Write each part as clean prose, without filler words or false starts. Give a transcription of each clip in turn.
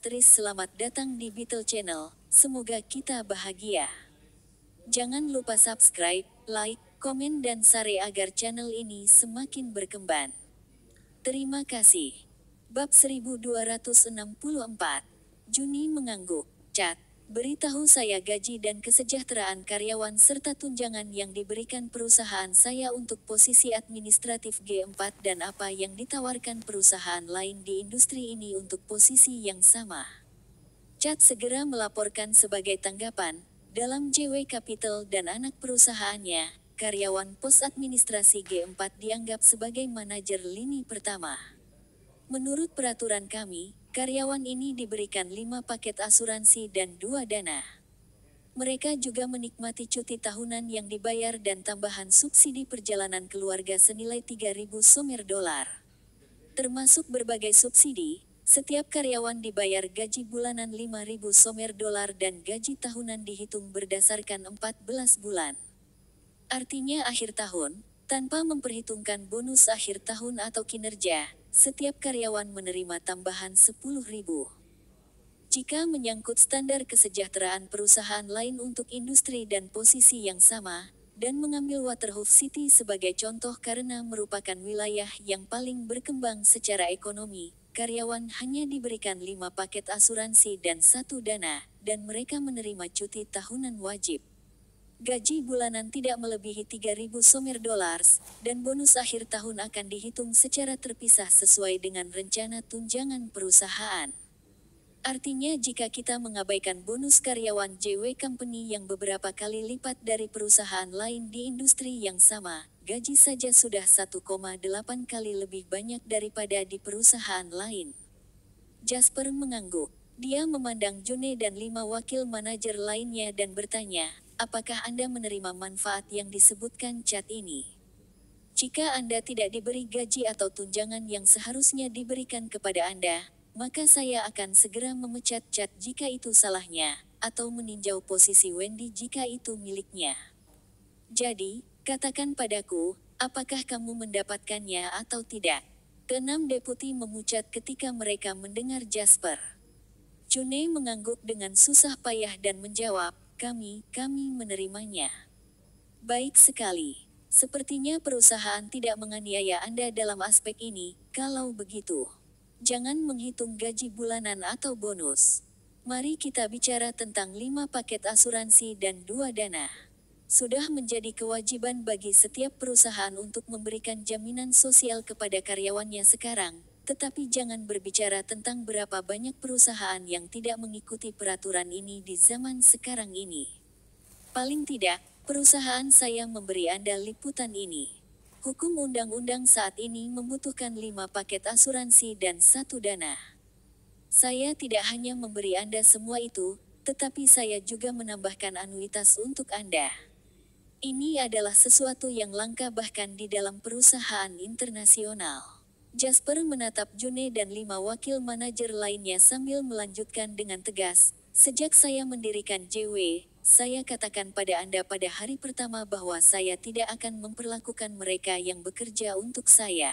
Beatrice, selamat datang di Beetle Channel. Semoga kita bahagia. Jangan lupa subscribe, like, komen dan share agar channel ini semakin berkembang. Terima kasih. Bab 1264. Juni mengangguk. Cat. Beritahu saya gaji dan kesejahteraan karyawan serta tunjangan yang diberikan perusahaan saya untuk posisi administratif G4 dan apa yang ditawarkan perusahaan lain di industri ini untuk posisi yang sama. Cat segera melaporkan sebagai tanggapan, dalam JW Capital dan anak perusahaannya, karyawan pos administrasi G4 dianggap sebagai manajer lini pertama. Menurut peraturan kami, karyawan ini diberikan 5 paket asuransi dan 2 dana. Mereka juga menikmati cuti tahunan yang dibayar dan tambahan subsidi perjalanan keluarga senilai 3.000 somer dolar. Termasuk berbagai subsidi, setiap karyawan dibayar gaji bulanan 5.000 somer dolar dan gaji tahunan dihitung berdasarkan 14 bulan. Artinya akhir tahun, tanpa memperhitungkan bonus akhir tahun atau kinerja, setiap karyawan menerima tambahan 10.000. Jika menyangkut standar kesejahteraan perusahaan lain untuk industri dan posisi yang sama, dan mengambil Waterhoof City sebagai contoh karena merupakan wilayah yang paling berkembang secara ekonomi, karyawan hanya diberikan 5 paket asuransi dan 1 dana, dan mereka menerima cuti tahunan wajib. Gaji bulanan tidak melebihi 3.000 somer dollars, dan bonus akhir tahun akan dihitung secara terpisah sesuai dengan rencana tunjangan perusahaan. Artinya jika kita mengabaikan bonus karyawan JW Company yang beberapa kali lipat dari perusahaan lain di industri yang sama, gaji saja sudah 1,8 kali lebih banyak daripada di perusahaan lain. Jasper mengangguk. Dia memandang June dan 5 wakil manajer lainnya dan bertanya, apakah Anda menerima manfaat yang disebutkan Cat ini? Jika Anda tidak diberi gaji atau tunjangan yang seharusnya diberikan kepada Anda, maka saya akan segera memecat Cat jika itu salahnya, atau meninjau posisi Wendy jika itu miliknya. Jadi, katakan padaku, apakah kamu mendapatkannya atau tidak? Keenam deputi memucat ketika mereka mendengar Jasper. June mengangguk dengan susah payah dan menjawab, kami menerimanya. Baik sekali. Sepertinya perusahaan tidak menganiaya Anda dalam aspek ini. Kalau begitu, jangan menghitung gaji bulanan atau bonus. Mari kita bicara tentang 5 paket asuransi dan 2 dana. Sudah menjadi kewajiban bagi setiap perusahaan untuk memberikan jaminan sosial kepada karyawannya sekarang, tetapi jangan berbicara tentang berapa banyak perusahaan yang tidak mengikuti peraturan ini di zaman sekarang ini. Paling tidak, perusahaan saya memberi Anda liputan ini. Hukum undang-undang saat ini membutuhkan 5 paket asuransi dan 1 dana. Saya tidak hanya memberi Anda semua itu, tetapi saya juga menambahkan anuitas untuk Anda. Ini adalah sesuatu yang langka bahkan di dalam perusahaan internasional. Jasper menatap June dan 5 wakil manajer lainnya sambil melanjutkan dengan tegas, sejak saya mendirikan JW, saya katakan pada Anda pada hari pertama bahwa saya tidak akan memperlakukan mereka yang bekerja untuk saya.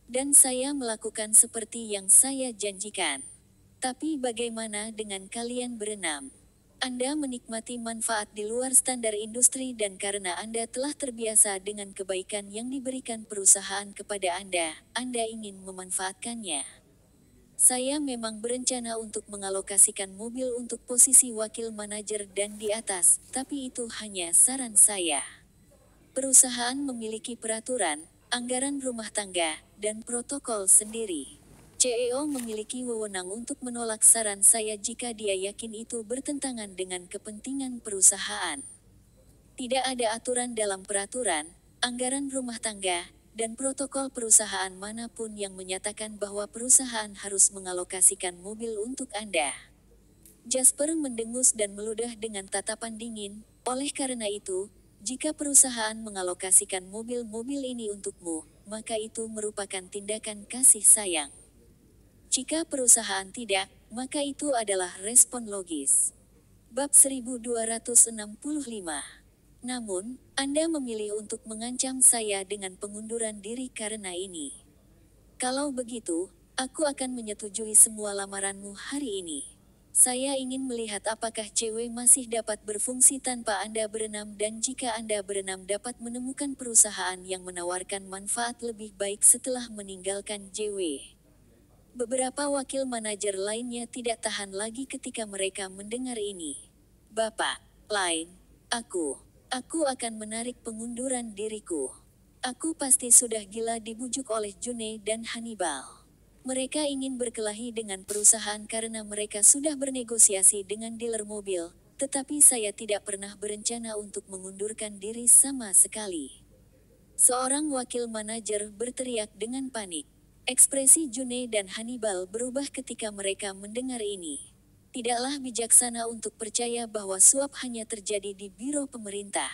Dan saya melakukan seperti yang saya janjikan. Tapi bagaimana dengan kalian berenam? Anda menikmati manfaat di luar standar industri dan karena Anda telah terbiasa dengan kebaikan yang diberikan perusahaan kepada Anda ingin memanfaatkannya. Saya memang berencana untuk mengalokasikan mobil untuk posisi wakil manajer dan di atas, tapi itu hanya saran saya. Perusahaan memiliki peraturan, anggaran rumah tangga, dan protokol sendiri. CEO memiliki wewenang untuk menolak saran saya jika dia yakin itu bertentangan dengan kepentingan perusahaan. Tidak ada aturan dalam peraturan, anggaran rumah tangga, dan protokol perusahaan manapun yang menyatakan bahwa perusahaan harus mengalokasikan mobil untuk Anda. Jasper mendengus dan meludah dengan tatapan dingin, oleh karena itu, jika perusahaan mengalokasikan mobil-mobil ini untukmu, maka itu merupakan tindakan kasih sayang. Jika perusahaan tidak, maka itu adalah respon logis. Bab 1265. Namun, Anda memilih untuk mengancam saya dengan pengunduran diri karena ini. Kalau begitu, Aku akan menyetujui semua lamaranmu hari ini. Saya ingin melihat apakah JW masih dapat berfungsi tanpa Anda berenam dan jika Anda berenam dapat menemukan perusahaan yang menawarkan manfaat lebih baik setelah meninggalkan JW. Beberapa wakil manajer lainnya tidak tahan lagi ketika mereka mendengar ini. Bapak, lain, aku akan menarik pengunduran diriku. Aku pasti sudah gila dibujuk oleh June dan Hannibal. Mereka ingin berkelahi dengan perusahaan karena mereka sudah bernegosiasi dengan dealer mobil, tetapi saya tidak pernah berencana untuk mengundurkan diri sama sekali. Seorang wakil manajer berteriak dengan panik. Ekspresi June dan Hannibal berubah ketika mereka mendengar ini. Tidaklah bijaksana untuk percaya bahwa suap hanya terjadi di biro pemerintah.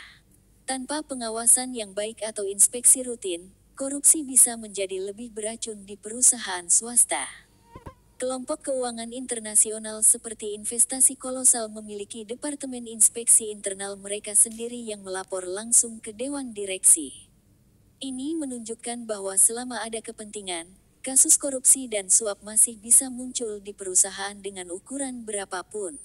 Tanpa pengawasan yang baik atau inspeksi rutin, korupsi bisa menjadi lebih beracun di perusahaan swasta. Kelompok keuangan internasional seperti investasi kolosal memiliki departemen inspeksi internal mereka sendiri yang melapor langsung ke dewan direksi. Ini menunjukkan bahwa selama ada kepentingan, kasus korupsi dan suap masih bisa muncul di perusahaan dengan ukuran berapapun.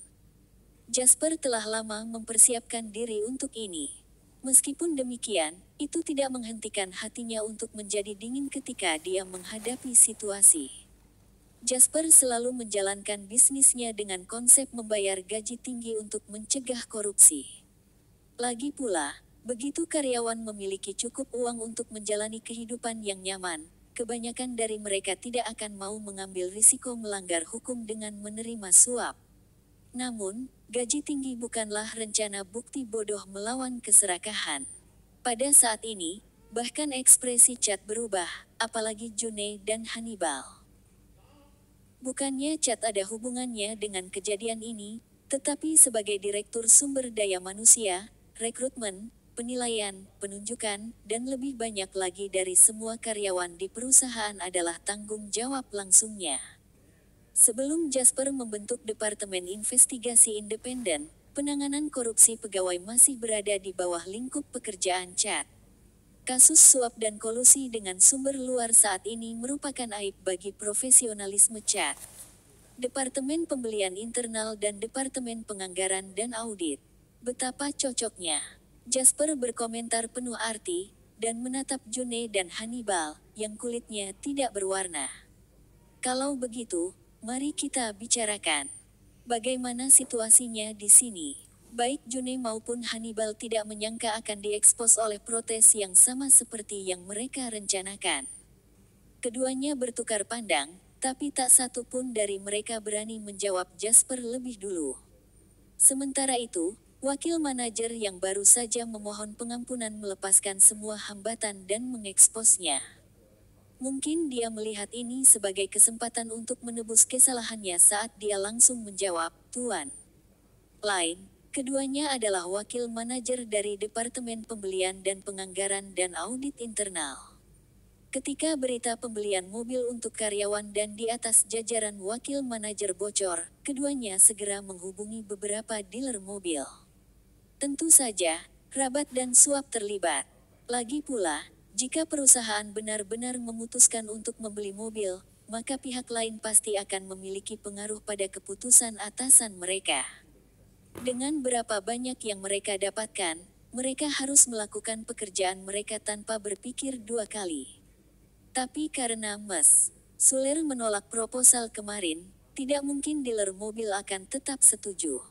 Jasper telah lama mempersiapkan diri untuk ini. Meskipun demikian, itu tidak menghentikan hatinya untuk menjadi dingin ketika dia menghadapi situasi. Jasper selalu menjalankan bisnisnya dengan konsep membayar gaji tinggi untuk mencegah korupsi. Lagi pula, begitu karyawan memiliki cukup uang untuk menjalani kehidupan yang nyaman, kebanyakan dari mereka tidak akan mau mengambil risiko melanggar hukum dengan menerima suap. Namun, gaji tinggi bukanlah rencana bukti bodoh melawan keserakahan. Pada saat ini, bahkan ekspresi Chad berubah, apalagi June dan Hannibal. Bukannya Chad ada hubungannya dengan kejadian ini, tetapi sebagai direktur sumber daya manusia, rekrutmen, penilaian, penunjukan, dan lebih banyak lagi dari semua karyawan di perusahaan adalah tanggung jawab langsungnya. Sebelum Jasper membentuk Departemen Investigasi Independen, penanganan korupsi pegawai masih berada di bawah lingkup pekerjaan Chad. Kasus suap dan kolusi dengan sumber luar saat ini merupakan aib bagi profesionalisme Chad. Departemen Pembelian Internal dan Departemen Penganggaran dan Audit. Betapa cocoknya. Jasper berkomentar penuh arti, dan menatap June dan Hannibal, yang kulitnya tidak berwarna. Kalau begitu, mari kita bicarakan. Bagaimana situasinya di sini? Baik June maupun Hannibal tidak menyangka akan diekspos oleh protes yang sama seperti yang mereka rencanakan. Keduanya bertukar pandang, tapi tak satu pun dari mereka berani menjawab Jasper lebih dulu. Sementara itu, wakil manajer yang baru saja memohon pengampunan melepaskan semua hambatan dan mengeksposnya. Mungkin dia melihat ini sebagai kesempatan untuk menebus kesalahannya saat dia langsung menjawab, "Tuan." Lain, keduanya adalah wakil manajer dari Departemen Pembelian dan Penganggaran dan Audit Internal. Ketika berita pembelian mobil untuk karyawan dan di atas jajaran wakil manajer bocor, keduanya segera menghubungi beberapa dealer mobil. Tentu saja, rabat dan suap terlibat. Lagi pula, jika perusahaan benar-benar memutuskan untuk membeli mobil, maka pihak lain pasti akan memiliki pengaruh pada keputusan atasan mereka. Dengan berapa banyak yang mereka dapatkan, mereka harus melakukan pekerjaan mereka tanpa berpikir dua kali. Tapi karena Mas Suler menolak proposal kemarin, tidak mungkin dealer mobil akan tetap setuju.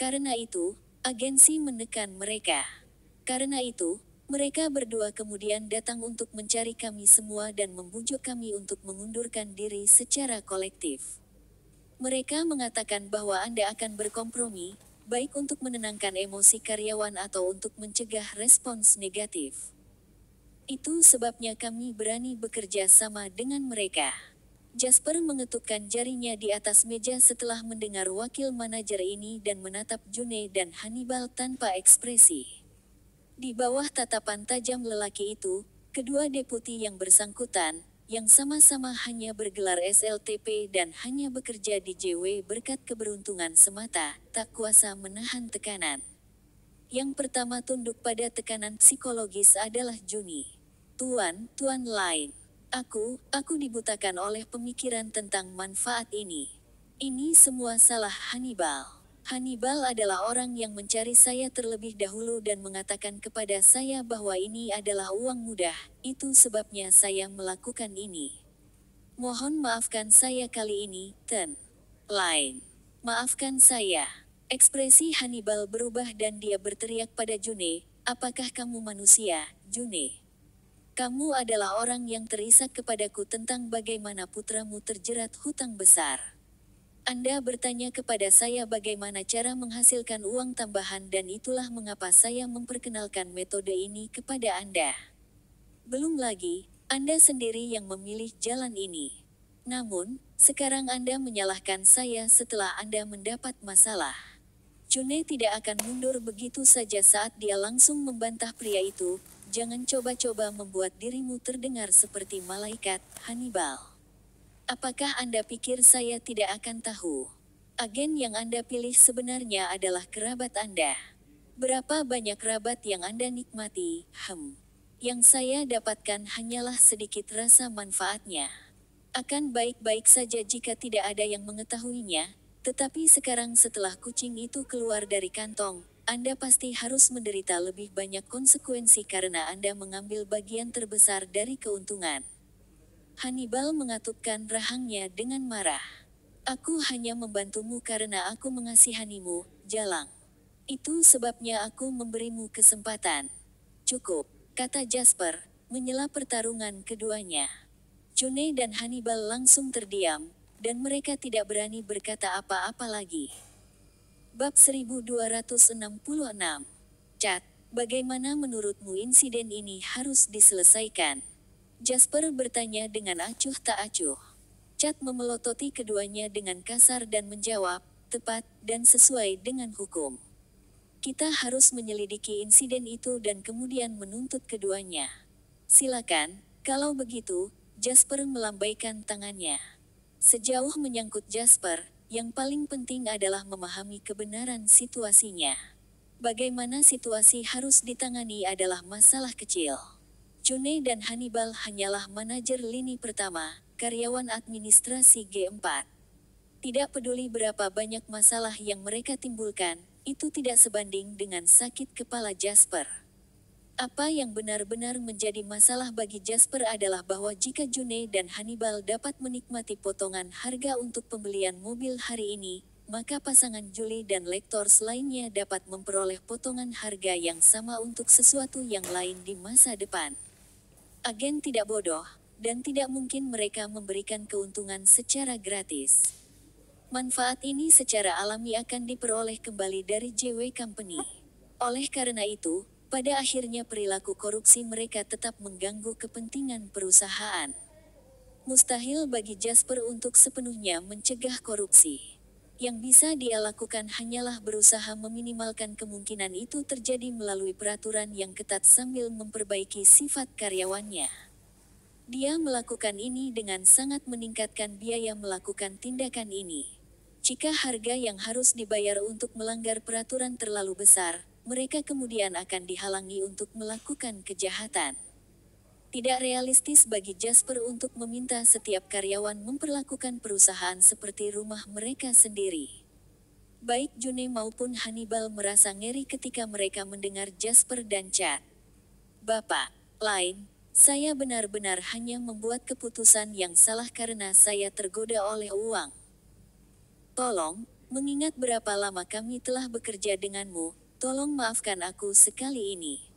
Karena itu, agensi menekan mereka. Karena itu, mereka berdua kemudian datang untuk mencari kami semua dan membujuk kami untuk mengundurkan diri secara kolektif. Mereka mengatakan bahwa Anda akan berkompromi, baik untuk menenangkan emosi karyawan atau untuk mencegah respons negatif. Itu sebabnya kami berani bekerja sama dengan mereka. Jasper mengetukkan jarinya di atas meja setelah mendengar wakil manajer ini dan menatap June dan Hannibal tanpa ekspresi. Di bawah tatapan tajam lelaki itu, kedua deputi yang bersangkutan, yang sama-sama hanya bergelar SLTP dan hanya bekerja di JW berkat keberuntungan semata, tak kuasa menahan tekanan. Yang pertama tunduk pada tekanan psikologis adalah Juni. Tuan Lain. Aku dibutakan oleh pemikiran tentang manfaat ini. Ini semua salah Hannibal. Hannibal adalah orang yang mencari saya terlebih dahulu dan mengatakan kepada saya bahwa ini adalah uang mudah, itu sebabnya saya melakukan ini. Mohon maafkan saya kali ini, Ten. Lain. Maafkan saya. Ekspresi Hannibal berubah dan dia berteriak pada June, apakah kamu manusia, June? Kamu adalah orang yang terisak kepadaku tentang bagaimana putramu terjerat hutang besar. Anda bertanya kepada saya bagaimana cara menghasilkan uang tambahan dan itulah mengapa saya memperkenalkan metode ini kepada Anda. Belum lagi, Anda sendiri yang memilih jalan ini. Namun, sekarang Anda menyalahkan saya setelah Anda mendapat masalah. June tidak akan mundur begitu saja saat dia langsung membantah pria itu, jangan coba-coba membuat dirimu terdengar seperti malaikat, Hannibal. Apakah Anda pikir saya tidak akan tahu? Agen yang Anda pilih sebenarnya adalah kerabat Anda. Berapa banyak kerabat yang Anda nikmati, Yang saya dapatkan hanyalah sedikit rasa manfaatnya. Akan baik-baik saja jika tidak ada yang mengetahuinya, tetapi sekarang setelah kucing itu keluar dari kantong, Anda pasti harus menderita lebih banyak konsekuensi karena Anda mengambil bagian terbesar dari keuntungan. Hannibal mengatupkan rahangnya dengan marah. Aku hanya membantumu karena aku mengasihanimu, Jalang. Itu sebabnya aku memberimu kesempatan. Cukup, kata Jasper, menyela pertarungan keduanya. June dan Hannibal langsung terdiam, dan mereka tidak berani berkata apa-apa lagi. Bab 1266. Cat, bagaimana menurutmu insiden ini harus diselesaikan? Jasper bertanya dengan acuh tak acuh. Cat memelototi keduanya dengan kasar dan menjawab, tepat, dan sesuai dengan hukum. Kita harus menyelidiki insiden itu dan kemudian menuntut keduanya. Silakan, kalau begitu, Jasper melambaikan tangannya. Sejauh menyangkut Jasper, yang paling penting adalah memahami kebenaran situasinya. Bagaimana situasi harus ditangani adalah masalah kecil. June dan Hannibal hanyalah manajer lini pertama, karyawan administrasi G4. Tidak peduli berapa banyak masalah yang mereka timbulkan, itu tidak sebanding dengan sakit kepala Jasper. Apa yang benar-benar menjadi masalah bagi Jasper adalah bahwa jika June dan Hannibal dapat menikmati potongan harga untuk pembelian mobil hari ini, maka pasangan Julie dan Lectors lainnya dapat memperoleh potongan harga yang sama untuk sesuatu yang lain di masa depan. Agen tidak bodoh, dan tidak mungkin mereka memberikan keuntungan secara gratis. Manfaat ini secara alami akan diperoleh kembali dari JW Company. Oleh karena itu, pada akhirnya perilaku korupsi mereka tetap mengganggu kepentingan perusahaan. Mustahil bagi Jasper untuk sepenuhnya mencegah korupsi. Yang bisa dia lakukan hanyalah berusaha meminimalkan kemungkinan itu terjadi melalui peraturan yang ketat sambil memperbaiki sifat karyawannya. Dia melakukan ini dengan sangat meningkatkan biaya melakukan tindakan ini. Jika harga yang harus dibayar untuk melanggar peraturan terlalu besar, mereka kemudian akan dihalangi untuk melakukan kejahatan. Tidak realistis bagi Jasper untuk meminta setiap karyawan memperlakukan perusahaan seperti rumah mereka sendiri. Baik June maupun Hannibal merasa ngeri ketika mereka mendengar Jasper dan Chad. Bapak, lain, saya benar-benar hanya membuat keputusan yang salah karena saya tergoda oleh uang. Tolong, mengingat berapa lama kami telah bekerja denganmu, tolong maafkan aku sekali ini.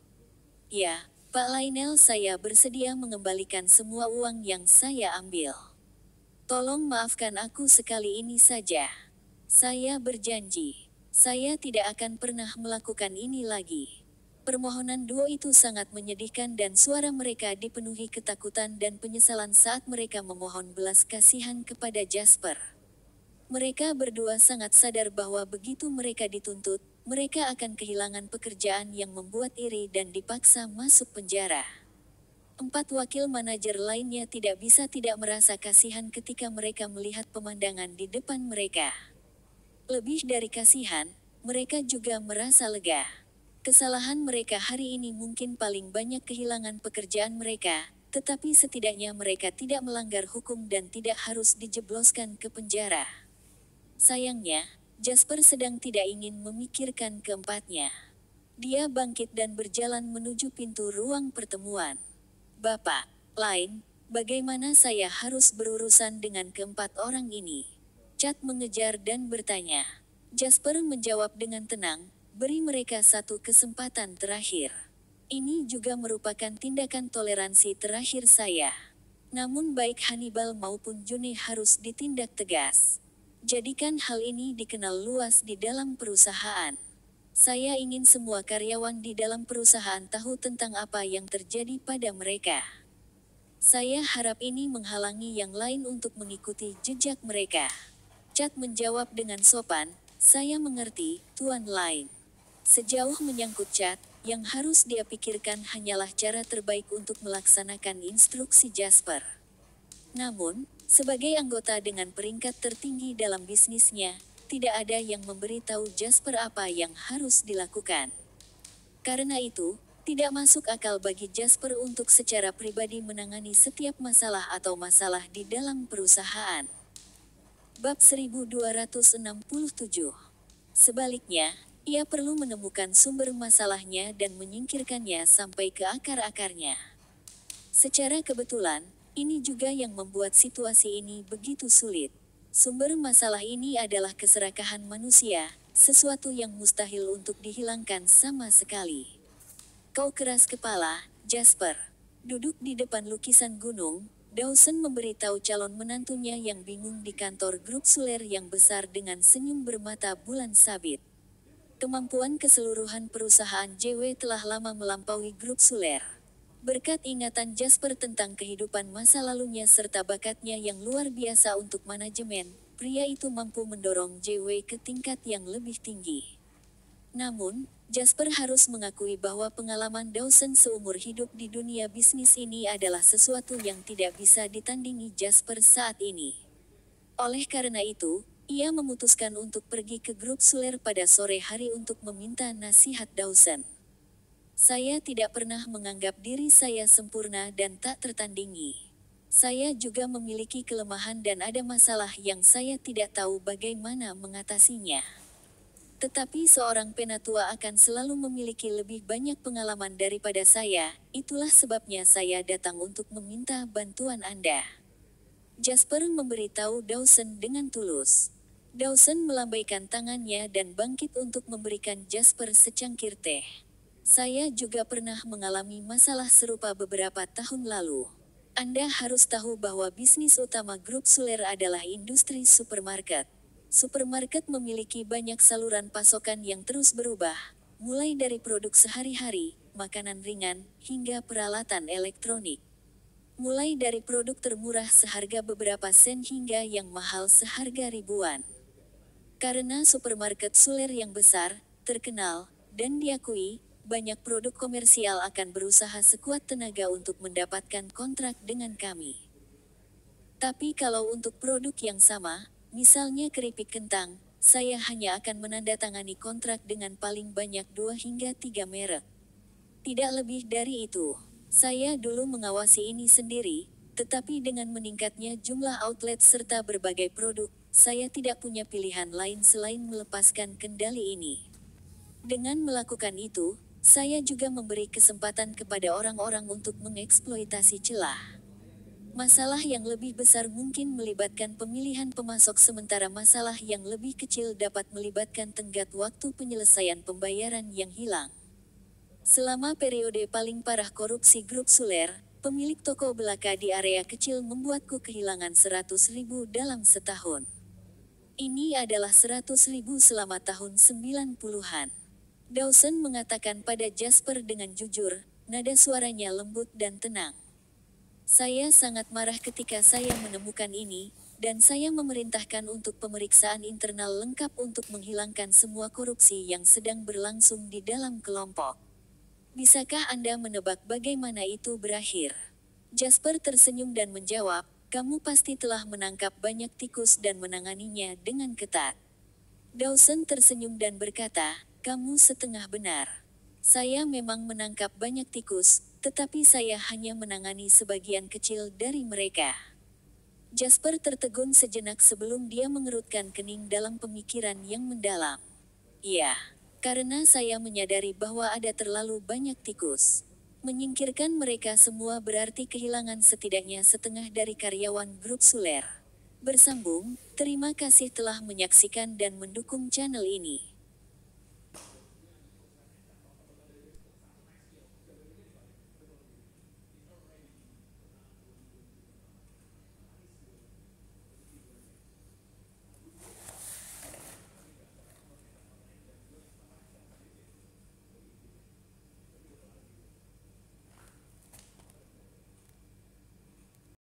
Ya, Pak Lionel, saya bersedia mengembalikan semua uang yang saya ambil. Tolong maafkan aku sekali ini saja. Saya berjanji, saya tidak akan pernah melakukan ini lagi. Permohonan duo itu sangat menyedihkan dan suara mereka dipenuhi ketakutan dan penyesalan saat mereka memohon belas kasihan kepada Jasper. Mereka berdua sangat sadar bahwa begitu mereka dituntut, mereka akan kehilangan pekerjaan yang membuat iri dan dipaksa masuk penjara. 4 wakil manajer lainnya tidak bisa tidak merasa kasihan ketika mereka melihat pemandangan di depan mereka. Lebih dari kasihan, mereka juga merasa lega. Kesalahan mereka hari ini mungkin paling banyak kehilangan pekerjaan mereka, tetapi setidaknya mereka tidak melanggar hukum dan tidak harus dijebloskan ke penjara. Sayangnya, Jasper sedang tidak ingin memikirkan keempatnya. Dia bangkit dan berjalan menuju pintu ruang pertemuan. Bapak, Lain, bagaimana saya harus berurusan dengan keempat orang ini? Chad mengejar dan bertanya. Jasper menjawab dengan tenang, beri mereka satu kesempatan terakhir. Ini juga merupakan tindakan toleransi terakhir saya. Namun baik Hannibal maupun June harus ditindak tegas. Jadikan hal ini dikenal luas di dalam perusahaan. Saya ingin semua karyawan di dalam perusahaan tahu tentang apa yang terjadi pada mereka. Saya harap ini menghalangi yang lain untuk mengikuti jejak mereka. Chad menjawab dengan sopan, saya mengerti, Tuan Lain. Sejauh menyangkut Chad, yang harus dia pikirkan hanyalah cara terbaik untuk melaksanakan instruksi Jasper. Namun, sebagai anggota dengan peringkat tertinggi dalam bisnisnya, tidak ada yang memberitahu Jasper apa yang harus dilakukan. Karena itu, tidak masuk akal bagi Jasper untuk secara pribadi menangani setiap masalah atau masalah di dalam perusahaan. Bab 1267. Sebaliknya, ia perlu menemukan sumber masalahnya dan menyingkirkannya sampai ke akar-akarnya. Secara kebetulan, ini juga yang membuat situasi ini begitu sulit. Sumber masalah ini adalah keserakahan manusia, sesuatu yang mustahil untuk dihilangkan sama sekali. Kau keras kepala, Jasper. Duduk di depan lukisan gunung, Dawson memberitahu calon menantunya yang bingung di kantor grup Suler yang besar dengan senyum bermata bulan sabit. Kemampuan keseluruhan perusahaan JW telah lama melampaui grup Suler. Berkat ingatan Jasper tentang kehidupan masa lalunya serta bakatnya yang luar biasa untuk manajemen, pria itu mampu mendorong JW ke tingkat yang lebih tinggi. Namun, Jasper harus mengakui bahwa pengalaman Dawson seumur hidup di dunia bisnis ini adalah sesuatu yang tidak bisa ditandingi Jasper saat ini. Oleh karena itu, ia memutuskan untuk pergi ke grup Suler pada sore hari untuk meminta nasihat Dawson. Saya tidak pernah menganggap diri saya sempurna dan tak tertandingi. Saya juga memiliki kelemahan dan ada masalah yang saya tidak tahu bagaimana mengatasinya. Tetapi seorang penatua akan selalu memiliki lebih banyak pengalaman daripada saya, itulah sebabnya saya datang untuk meminta bantuan Anda. Jasper memberitahu Dawson dengan tulus. Dawson melambaikan tangannya dan bangkit untuk memberikan Jasper secangkir teh. Saya juga pernah mengalami masalah serupa beberapa tahun lalu. Anda harus tahu bahwa bisnis utama grup Suler adalah industri supermarket. Supermarket memiliki banyak saluran pasokan yang terus berubah, mulai dari produk sehari-hari, makanan ringan, hingga peralatan elektronik. Mulai dari produk termurah seharga beberapa sen hingga yang mahal seharga ribuan. Karena supermarket Suler yang besar, terkenal, dan diakui, banyak produk komersial akan berusaha sekuat tenaga untuk mendapatkan kontrak dengan kami. Tapi kalau untuk produk yang sama, misalnya keripik kentang, saya hanya akan menandatangani kontrak dengan paling banyak 2 hingga 3 merek. Tidak lebih dari itu. Saya dulu mengawasi ini sendiri, tetapi dengan meningkatnya jumlah outlet serta berbagai produk, saya tidak punya pilihan lain selain melepaskan kendali ini. Dengan melakukan itu, saya juga memberi kesempatan kepada orang-orang untuk mengeksploitasi celah. Masalah yang lebih besar mungkin melibatkan pemilihan pemasok sementara masalah yang lebih kecil dapat melibatkan tenggat waktu penyelesaian pembayaran yang hilang. Selama periode paling parah korupsi grup Suler, pemilik toko belaka di area kecil membuatku kehilangan 100.000 dalam setahun. Ini adalah 100.000 selama tahun 90-an. Dawson mengatakan pada Jasper dengan jujur, nada suaranya lembut dan tenang. Saya sangat marah ketika saya menemukan ini, dan saya memerintahkan untuk pemeriksaan internal lengkap untuk menghilangkan semua korupsi yang sedang berlangsung di dalam kelompok. Bisakah Anda menebak bagaimana itu berakhir? Jasper tersenyum dan menjawab, kamu pasti telah menangkap banyak tikus dan menanganinya dengan ketat. Dawson tersenyum dan berkata, kamu setengah benar. Saya memang menangkap banyak tikus, tetapi saya hanya menangani sebagian kecil dari mereka. Jasper tertegun sejenak sebelum dia mengerutkan kening dalam pemikiran yang mendalam. Ya, karena saya menyadari bahwa ada terlalu banyak tikus. Menyingkirkan mereka semua berarti kehilangan setidaknya setengah dari karyawan grup Suler. Bersambung, terima kasih telah menyaksikan dan mendukung channel ini.